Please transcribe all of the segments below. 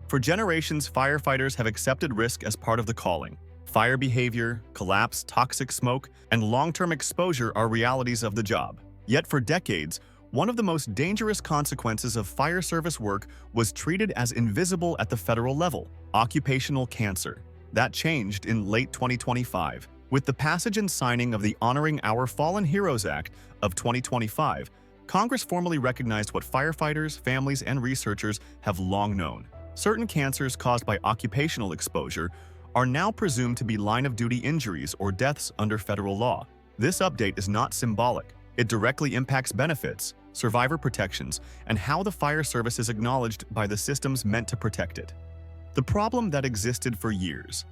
For generations, firefighters have accepted risk as part of the calling. Fire behavior, collapse, toxic smoke, and long-term exposure are realities of the job. Yet for decades, one of the most dangerous consequences of fire service work was treated as invisible at the federal level: occupational cancer. That changed in late 2025. With the passage and signing of the Honoring Our Fallen Heroes Act of 2025, Congress formally recognized what firefighters, families, and researchers have long known. Certain cancers caused by occupational exposure are now presumed to be line-of-duty injuries or deaths under federal law. This update is not symbolic. It directly impacts benefits, survivor protections, and how the fire service is acknowledged by the systems meant to protect it. The problem that existed for years.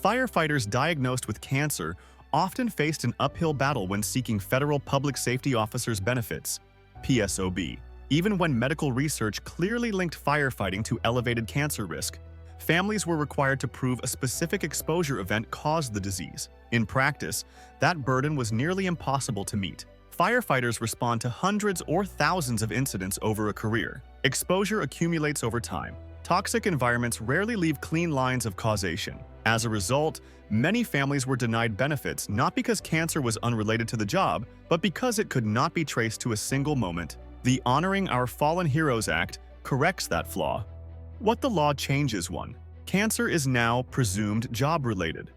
Firefighters diagnosed with cancer often faced an uphill battle when seeking federal public safety officers' benefits, PSOB. Even when medical research clearly linked firefighting to elevated cancer risk, families were required to prove a specific exposure event caused the disease. In practice, that burden was nearly impossible to meet. Firefighters respond to hundreds or thousands of incidents over a career. Exposure accumulates over time. Toxic environments rarely leave clean lines of causation. As a result, many families were denied benefits not because cancer was unrelated to the job, but because it could not be traced to a single moment. The Honoring Our Fallen Heroes Act corrects that flaw. What the law changes: 1. Cancer is now presumed job-related.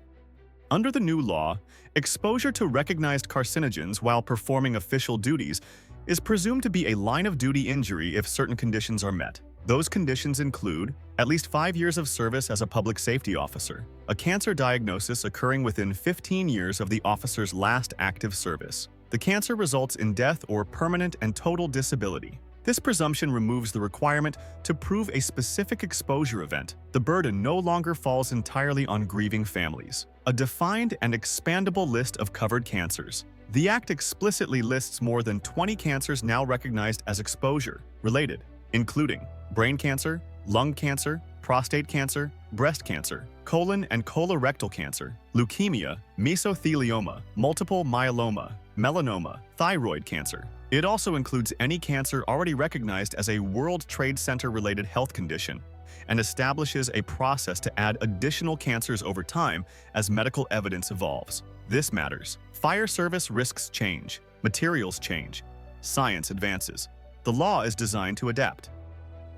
Under the new law, exposure to recognized carcinogens while performing official duties is presumed to be a line-of-duty injury if certain conditions are met. Those conditions include at least 5 years of service as a public safety officer, a cancer diagnosis occurring within 15 years of the officer's last active service. The cancer results in death or permanent and total disability. This presumption removes the requirement to prove a specific exposure event. The burden no longer falls entirely on grieving families. A defined and expandable list of covered cancers. The Act explicitly lists more than 20 cancers now recognized as exposure-related, including brain cancer, lung cancer, prostate cancer, breast cancer, colon and colorectal cancer, leukemia, mesothelioma, multiple myeloma, melanoma, thyroid cancer. It also includes any cancer already recognized as a World Trade Center-related health condition and establishes a process to add additional cancers over time as medical evidence evolves. This matters. Fire service risks change, materials change, science advances. The law is designed to adapt.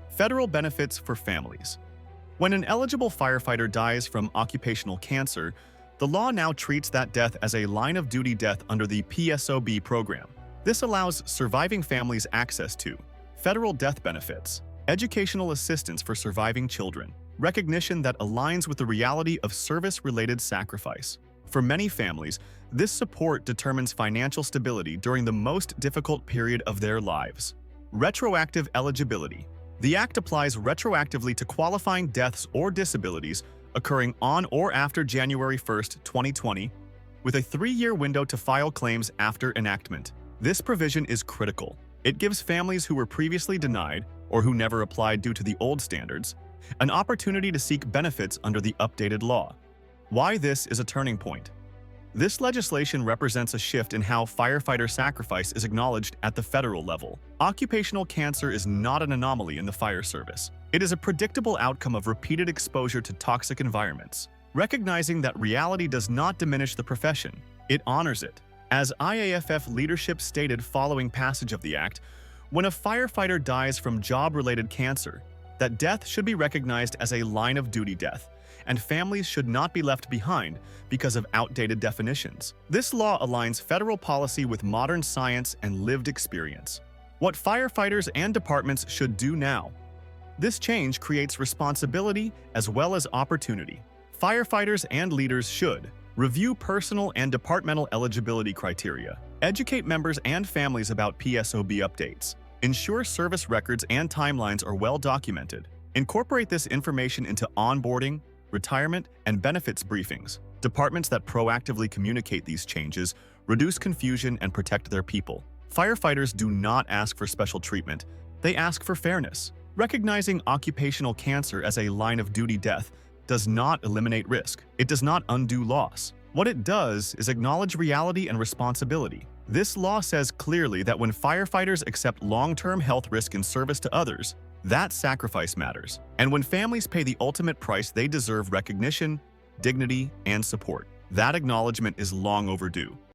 Federal benefits for families. When an eligible firefighter dies from occupational cancer, the law now treats that death as a line-of-duty death under the PSOB program. This allows surviving families access to federal death benefits, educational assistance for surviving children, recognition that aligns with the reality of service-related sacrifice. For many families, this support determines financial stability during the most difficult period of their lives. Retroactive eligibility. The Act applies retroactively to qualifying deaths or disabilities occurring on or after January 1, 2020, with a 3-year window to file claims after enactment. This provision is critical. It gives families who were previously denied or who never applied due to the old standards an opportunity to seek benefits under the updated law. Why this is a turning point. This legislation represents a shift in how firefighter sacrifice is acknowledged at the federal level. Occupational cancer is not an anomaly in the fire service. It is a predictable outcome of repeated exposure to toxic environments. Recognizing that reality does not diminish the profession, it honors it. As IAFF leadership stated following passage of the Act, when a firefighter dies from job-related cancer, that death should be recognized as a line-of-duty death, and families should not be left behind because of outdated definitions. This law aligns federal policy with modern science and lived experience. What firefighters and departments should do now. This change creates responsibility as well as opportunity. Firefighters and leaders should review personal and departmental eligibility criteria, educate members and families about PSOB updates, ensure service records and timelines are well documented, incorporate this information into onboarding, retirement, and benefits briefings. Departments that proactively communicate these changes reduce confusion and protect their people. Firefighters do not ask for special treatment, they ask for fairness. Recognizing occupational cancer as a line-of-duty death does not eliminate risk. It does not undo loss. What it does is acknowledge reality and responsibility. This law says clearly that when firefighters accept long-term health risk in service to others, That sacrifice matters. And when families pay the ultimate price, they deserve recognition, dignity, and support. That acknowledgement is long overdue.